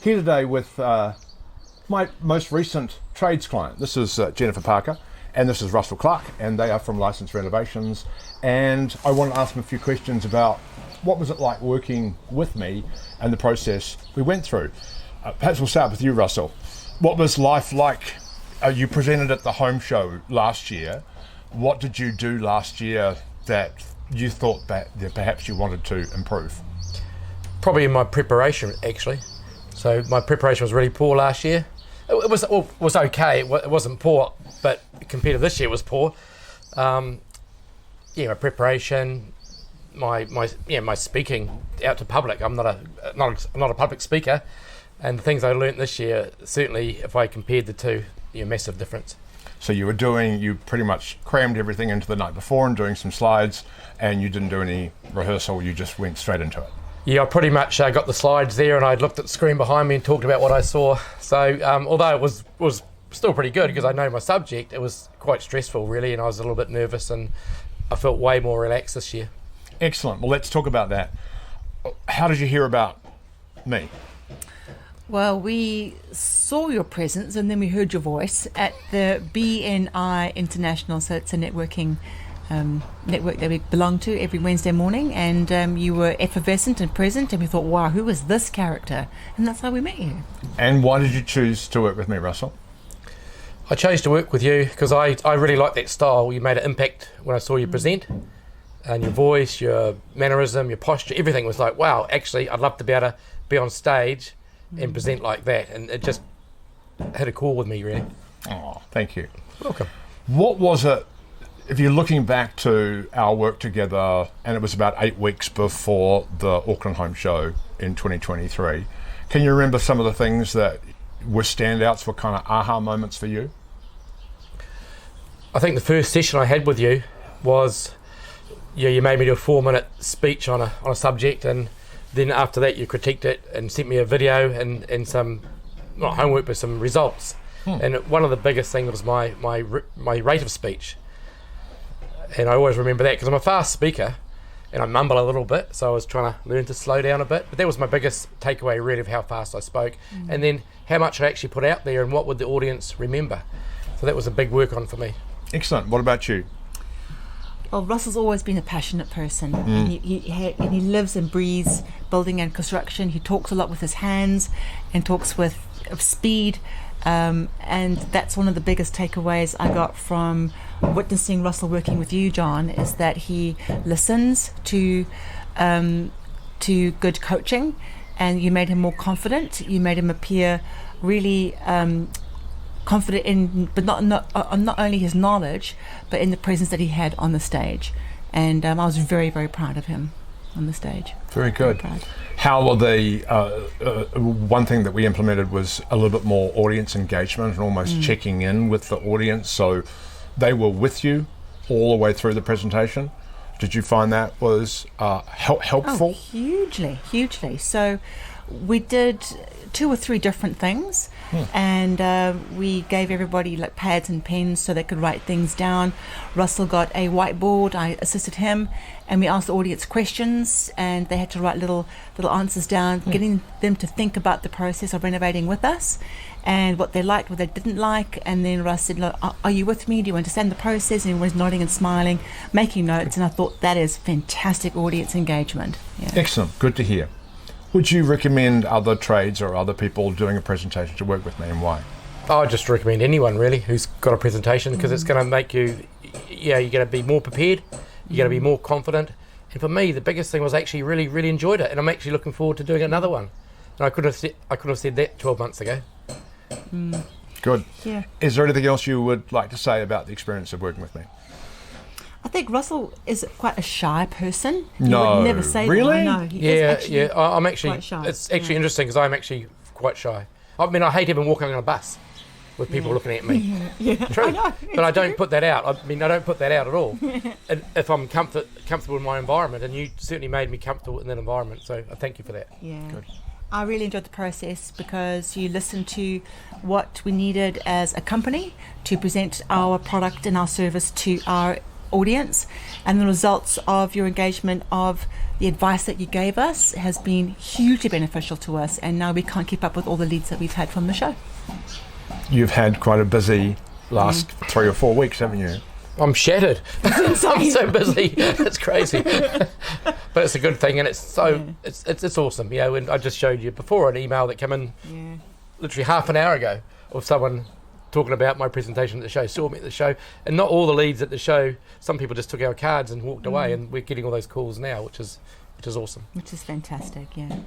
Here today with my most recent trades client. This is Jennifer Parker, and this is Russell Clark, and they are from Licensed Renovations. And I want to ask them a few questions about what was it like working with me and the process we went through. Perhaps we'll start with you, Russell. What was life like? You presented at the home show last year. What did you do last year that you thought that perhaps you wanted to improve? Probably in my preparation, actually. So my preparation was really poor last year. It was okay. It wasn't poor, but compared to this year, it was poor. My preparation, my speaking out to public. I'm not a public speaker, and the things I learnt this year, certainly, if I compared the two, massive difference. So you pretty much crammed everything into the night before and doing some slides, and you didn't do any rehearsal. You just went straight into it. Yeah, I pretty much got the slides there, and I looked at the screen behind me and talked about what I saw. So although it was still pretty good because I know my subject, it was quite stressful really, and I was a little bit nervous, and I felt way more relaxed this year. Excellent. Well, let's talk about that. How did you hear about me? Well, we saw your presence and then we heard your voice at the BNI International. So it's a networking network that we belong to every Wednesday morning. And you were effervescent and present. And we thought, wow, who is this character? And that's how we met you. And why did you choose to work with me, Russell? I chose to work with you because I really like that style. You made an impact when I saw you present. And your voice, your mannerism, your posture, everything was like, wow, actually, I'd love to be able to be on stage and present like that, and it just hit a chord with me, really. Oh, thank you. Welcome. What was it, if you're looking back to our work together, and it was about 8 weeks before the Auckland Home Show in 2023, can you remember some of the things that were standouts, were kind of aha moments for you? I think the first session I had with you was, you made me do a 4-minute speech on a subject, and then after that you critiqued it and sent me a video and some, not homework, but some results. And one of the biggest things was my rate of speech. And I always remember that because I'm a fast speaker and I mumble a little bit, so I was trying to learn to slow down a bit. But that was my biggest takeaway really, of how fast I spoke, and then how much I actually put out there and what would the audience remember. So that was a big work on for me. Excellent. What about you? Well, Russell's always been a passionate person. And he lives and breathes building and construction. He talks a lot with his hands and talks with speed. And that's one of the biggest takeaways I got from witnessing Russell working with you, John, is that he listens to good coaching, and you made him more confident. You made him appear really confident in, but not only his knowledge, but in the presence that he had on the stage. And I was very, very proud of him on the stage. Very good. How were they? One thing that we implemented was a little bit more audience engagement and almost checking in with the audience, so they were with you all the way through the presentation. Did you find that was helpful? Oh, hugely. So we did 2 or 3 different things, and we gave everybody like pads and pens so they could write things down. Russell got a whiteboard, I assisted him, and we asked the audience questions, and they had to write little answers down, getting them to think about the process of renovating with us and what they liked, what they didn't like. And then Russ said, look, are you with me? Do you understand the process? And he was nodding and smiling, making notes, and I thought that is fantastic audience engagement. Yeah. Excellent. Good to hear. Would you recommend other trades or other people doing a presentation to work with me, and why? I just recommend anyone really who's got a presentation, because it's going to make you, you're going to be more prepared, you're going to be more confident. And for me, the biggest thing was actually really enjoyed it, and I'm actually looking forward to doing another one. And I could have said that 12 months ago. Good. Yeah. Is there anything else you would like to say about the experience of working with me? I think Russell is quite a shy person. No, would never say really? that. No, he is actually I'm actually quite shy. It's actually interesting because I'm actually quite shy. I mean, I hate even walking on a bus with people looking at me. Yeah, True. I know. But I don't put that out. I mean, I don't put that out at all. And if I'm comfortable in my environment, and you certainly made me comfortable in that environment, so I thank you for that. Yeah. Good. I really enjoyed the process because you listened to what we needed as a company to present our product and our service to our audience, and the results of your engagement of the advice that you gave us has been hugely beneficial to us, and now we can't keep up with all the leads that we've had from the show. You've had quite a busy last 3 or 4 weeks, haven't you? I'm shattered. I'm so busy. It's crazy. But it's a good thing, and it's awesome. You know, and I just showed you before an email that came in literally half an hour ago of someone talking about my presentation at the show, saw me at the show, and not all the leads at the show. Some people just took our cards and walked away, and we're getting all those calls now, which is awesome. Which is fantastic, yeah.